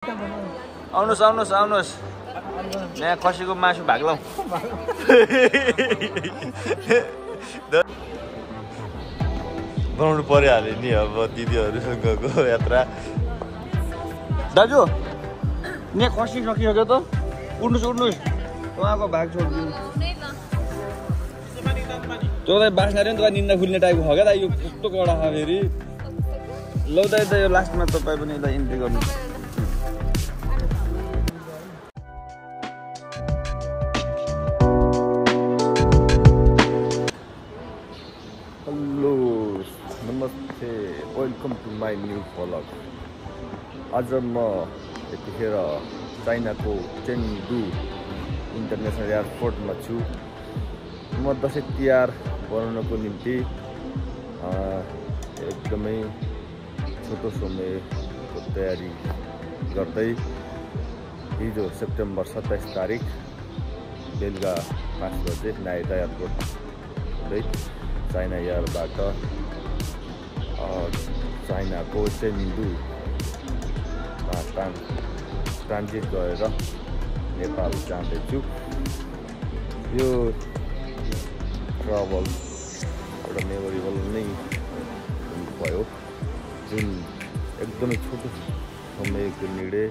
आउनुहोस् आउनुहोस् आउनुहोस् यहाँ खसीको मासु भाग्लौ बनाउनु परिहाल्यो नि अब दिदीहरूसँगको यात्रा दाजु यहाँ खसी सकिसक्यो त उड्नुहोस् उड्नुहोस् उहाँको भाग छोडिदिनु त्यो त बाँच्न अरे नि तपाईँ निन्दा खुल्ने टाइपको हो क्या त यो कस्तो कडा छ फेरि लौ दाइ त यो लास्टमा तपाईँ पनि यसलाई इन्ट्री गर्नु हेलो नमस्ते welcome to my new vlog आज म यतिखेर चाइनाको चेङडु इन्टरनेसनल एयरपोर्टमा छु म दसैँ तिहार बनाउनको निम्ति एकदमै छोटो समयको तयारी गर्दै हिजो सेप्टेम्बर 27 तारिक बेलुका 5 बजे नाइटा एयरपोर्ट हुँदै चाइना एयरबाट चाइनाको चेङडु ट्रान्जिट गरेर नेपाल जाँदैछु। यो ट्राभल एउटा मेमोरेबल नै भयो जुन एकदमै छोटो समयको निर्णय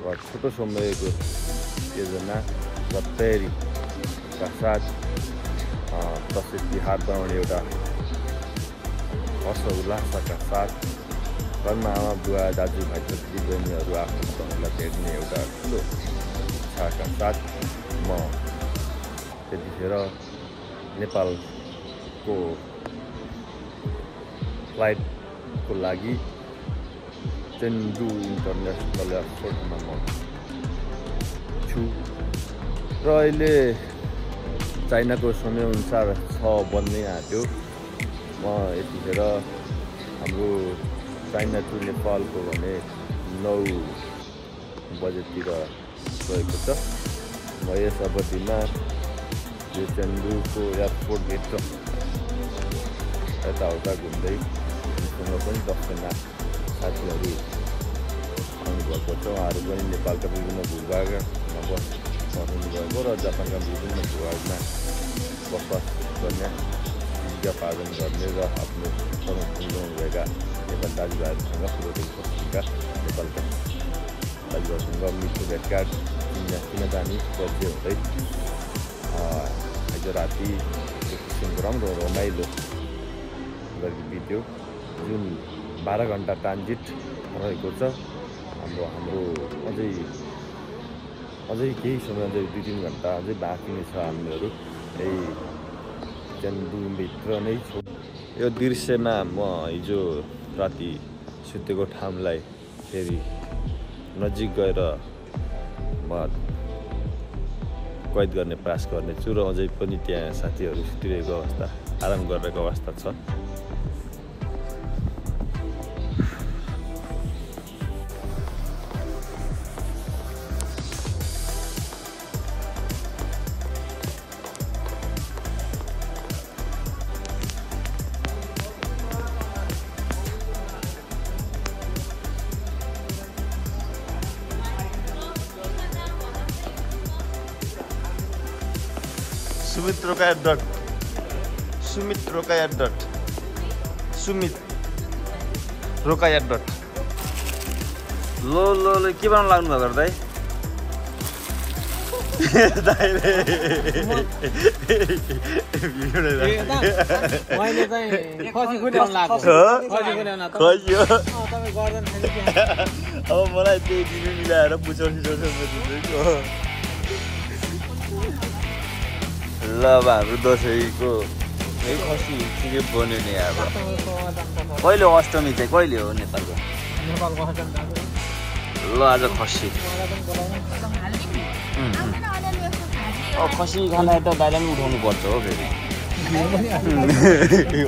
र छोटो समयको योजना र तयारीका साथ दसैँ तिहार बनाउने एउटा हर्ष उल्लासका साथ घरमा आमा बुवा दाजुभाइ दिदीबहिनीहरू आफन्तहरूलाई भेट्ने एउटा ठुलो इच्छाका साथ म त्यतिखेर नेपालको फ्लाइटको लागि चेङडु इन्टरनेसनल एयरपोर्टमा म छु र अहिले चाइनाको समयअनुसार 6 बज्नै आँट्यो। म यतिखेर हाम्रो चाइना टु नेपालको भने 9 बजेतिर गएको छ। म यस अवधिमा यो चेङडुको एयरपोर्टभित्र यताउता घुम्दै उनीसँग पनि 10जना साथीहरू आउनुभएको छ। उहाँहरू पनि नेपालका विभिन्न भूभागमा बस्नुभएको र जापानका विभिन्न भूभागमा बसोबास गर्ने जीविका पालन गर्ने र आफ्नो समय भएका नेपाल दाजुभाइहरूसँग पूर्वदेखि बसेका नेपालका दाजुभाइहरूसँग मिठो भेटघाट चिनाजानी परिचय हुँदै हिजो राति एक किसिमको राम्रो रमाइलो गरी बित्यो जुन 12 घन्टा ट्रान्जिट रहेको छ। हाम्रो अझै केही समय अझै 2-3 घन्टा अझै बाँकी नै छ। हामीहरू यही चेङडुभित्र नै छौँ। यो दृश्यमा म हिजो राति सुतेको ठाउँलाई फेरि नजिक गएर म कैद गर्ने प्रयास गर्नेछु र अझै पनि त्यहाँ साथीहरू सुतिरहेको अवस्था आराम गरिरहेको अवस्था छ। सुमित रोकाया डट लो के बनाउनु लाग्नु भएको दाइ अब मलाई त्यही दिनु मिलाएर बुझाउँछु ल अब हाम्रो दसैँको यही खसी के बन्यो नि अब कहिले अष्टमी चाहिँ कहिले हो नेपालको ल आज खसी खसी खाना त दाइलाई पनि उठाउनु पर्छ हो फेरि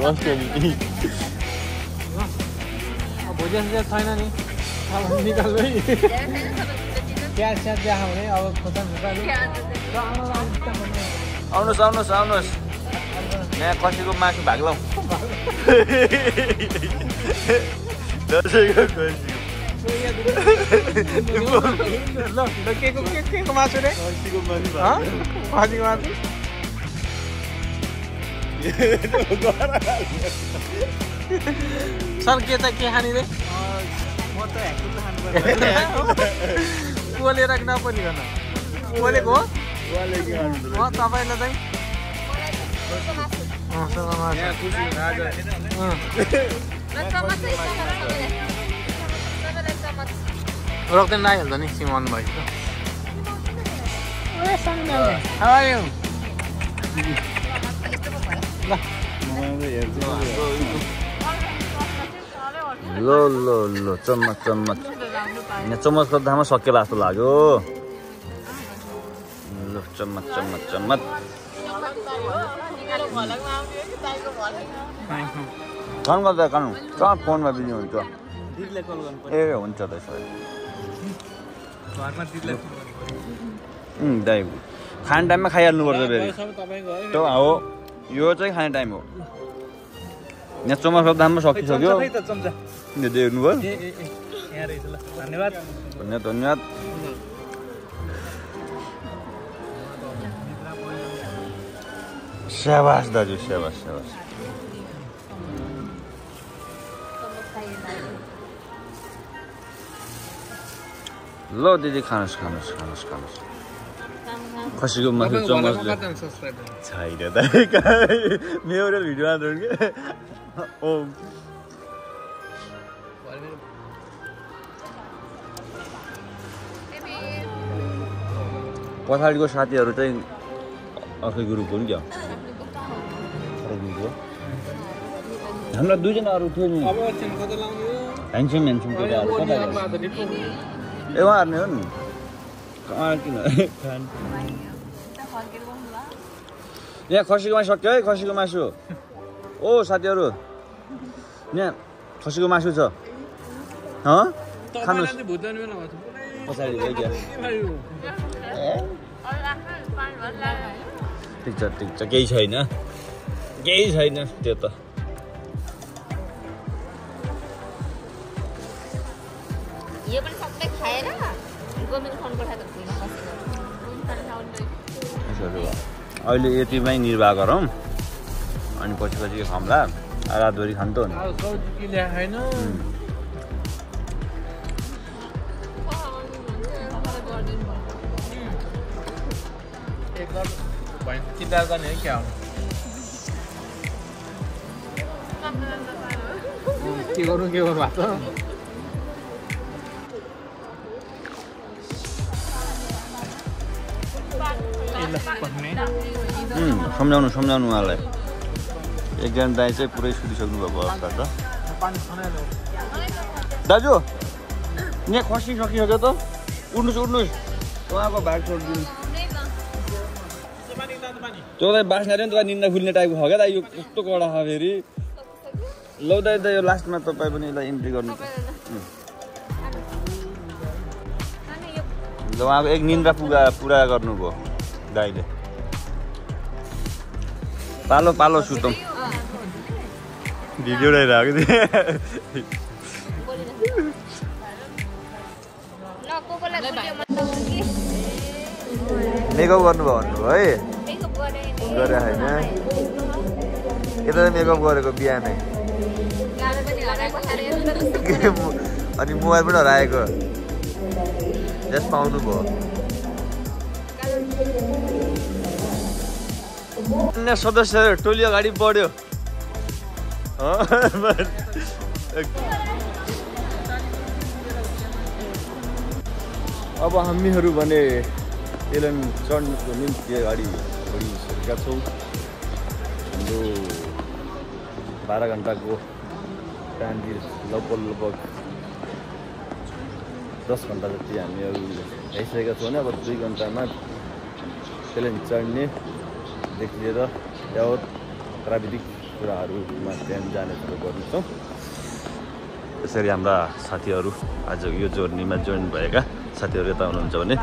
अष्टमी भोजन छैन नि निकाल्नु प्याज देखाउने अब आउनुहोस् आउनुहोस् आउनुहोस् यहाँ खसीको मासु भाग्लौ दसैँको खसी ल के को मासु रे खसीको मासु खसीको मासु सर के त के खाने रे म त ह्याकुल खानु पर्छ बोलेर नपरिकन बोलेको हो उहाँले के खानु तपाईँलाई चाहिँ रोक्दैन आइहाल्छ नि सिमन भाइ ल ल ल चम्मच चम्मच यहाँ चम्मच गर्दामा सकिएला जस्तो लाग्यो ल चम्मच चम्मच चम्मच खानु गर्दा खानु कहाँ फोनमा बिजी हुन्छ दिदीलाई कल गर्नु ए हुन्छ त्यसो भए घरमा दिदीलाई दाइ खाने टाइममा खाइहाल्नुपर्छ फेरि त्यो हो यो चाहिँ खाने टाइम हो यहाँ चम्मचको दाममा सकिसक्यो चम्चा देख्नुभयो यहाँ रहेछ ल धन्यवाद धन्यवाद धन्यवाद स्याबास दाजु स्याबास स्याबास ल दिदी खानुहोस् खानुहोस् खानुहोस् खानुहोस् खसीको मासु चम्मचले छैन दाइ मेरो भिडियो आउँदैन कि ओ पछाडिको साथीहरू चाहिँ अर्कै ग्रुप हो नि क्या हाम्रा दुईजना अरू थियो नि ह्यान्डसम ह्यान्डसम केटाहरू ए उहाँहरू नै हो नि कहाँ किन यहाँ खसीको मासु सक्यो है खसीको मासु ओ साथीहरू यहाँ खसीको मासु छ खानुहोस् पछाडि भयो क्या ठिक छ केही छैन त्यो त यो पनि सबै खाएर गोमिन खानु पठाएको थिएन अहिले यतिमै निर्वाह गरौँ अनि पछि पछि खाउँला रातभरि खानु त हो किताब गर्ने है क्या के गर्नु भएको सम्झाउनु उहाँलाई एकजना दाइ चाहिँ पुरै सुतिसक्नु भएको अवस्था छ दाजु यहाँ खसी सकिसक्यो त उठ्नुहोस् उहाँको भाग छोडिदिनु तँलाई बाँच्ने अरे नि तपाईँ निन्दा खुल्ने टाइपको छ क्या दाइ यो कस्तो कडा छ फेरि लौ दाइ त यो लास्टमा तपाईँ पनि यसलाई इन्ट्री गर्नु ल उहाँको एक निन्द्रा पुरा गर्नुभयो दाइले पालो पालो सुतौँ भिडियो ल्याइरहेको थिएँ मेकअप गर्नुभयो भन्नुभयो है गरे होइन यता मेकअप गरेको बिहानै अनि मोबाइल पनि हराएको जस पाउनु भयो अन्य सदस्यहरू टोली अगाडि बढ्यो अब हामीहरू भने एलन चढ्नुको निम्ति अगाडि बढिसकेका छौँ हाम्रो 12 घन्टाको टाइमतिर लगभग 10 घन्टा जति हामीहरू आइसकेका छौँ भने अब 2 घन्टामा एलन चढ्नेदेखि लिएर यावत प्राविधिक कुराहरूमा ध्यान जाने कुरो गर्नेछौँ। यसरी हाम्रा साथीहरू आज यो जर्नीमा जोइन भएका साथीहरू यता हुनुहुन्छ भने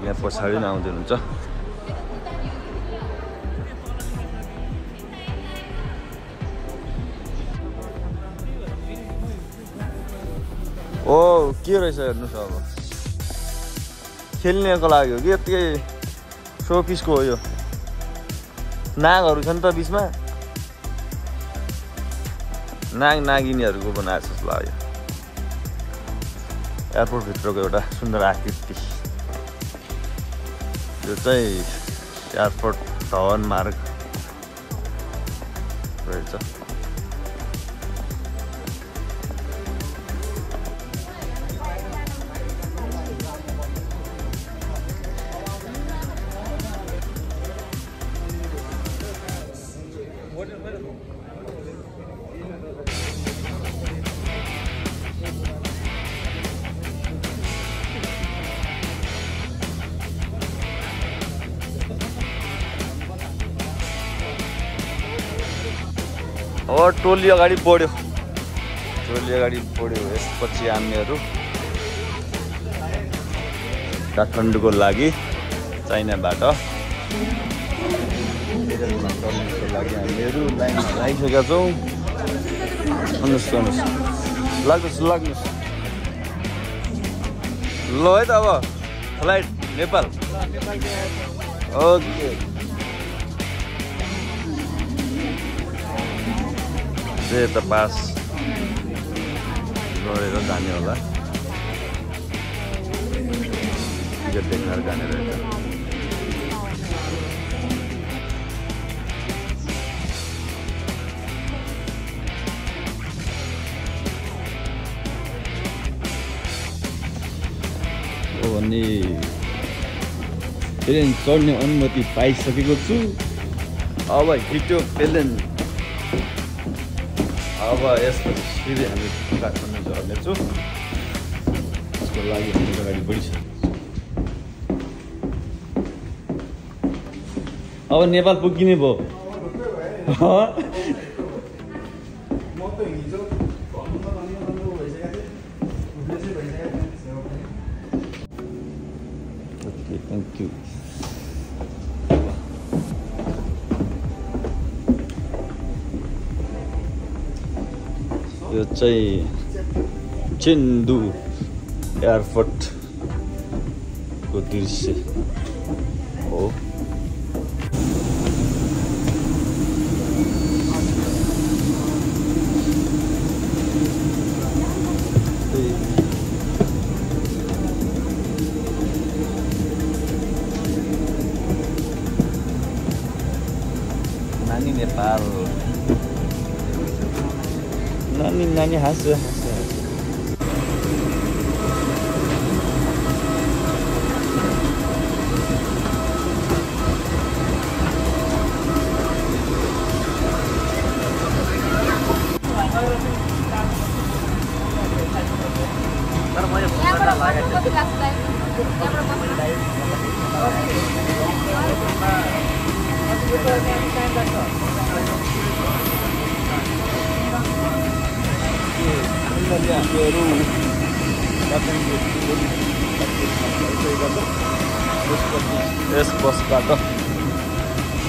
यहाँ पछाडि नै आउँदै हुनुहुन्छ। ओ के रहेछ हेर्नुहोस् अब खेल्नेको लागि हो कि यत्तिकै सो पिसको हो यो नागहरू छ नि त बिचमा नाग नागिनीहरूको बनाएको जस्तो लाग्यो एयरपोर्ट भित्रको एउटा सुन्दर आकृति यो चाहिँ एयरपोर्ट धवन मार्ग रहेछ अब टोली अगाडि बढ्यो यसपछि हामीहरू काठमाडौँको लागि चाइनाबाट हामीहरू लाइनमा लागिसकेका छौँ लाग्नुहोस् ल है त अब फ्लाइट नेपाल ओके यता पास गरेर जाने होला टिकट देखाएर जाने रहेछ अनि प्लेन चढ्ने अनुमति पाइसकेको छु अब हिँड्यो प्लेन अब यसपछि सिधै हामी काठमाडौँ झर्नेछौँ त्यसको लागि हामी अगाडि बढिसकेको अब नेपाल पुगिने भयो ओके थ्याङ्क यू यो चाहिँ चेन्दु एयरपोर्टको दृश्य हो नानी नेपाल नानी हाँस्यो यस बसबाट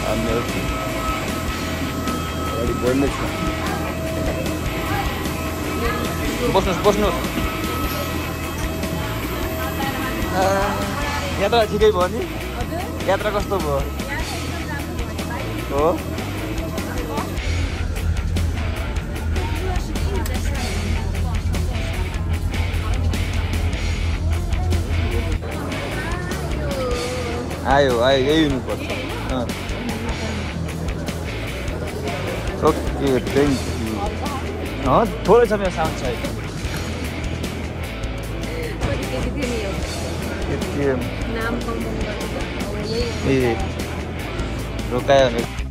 हामीहरू अगाडि बढ्नेछौँ बस्नुहोस् यात्रा ठिकै भयो नि यात्रा कस्तो भयो हो आयो यही हुनुपर्छ ओके थ्याङ्क यू थोरै छ मेरो साउन्ड छ ए रोकायो भने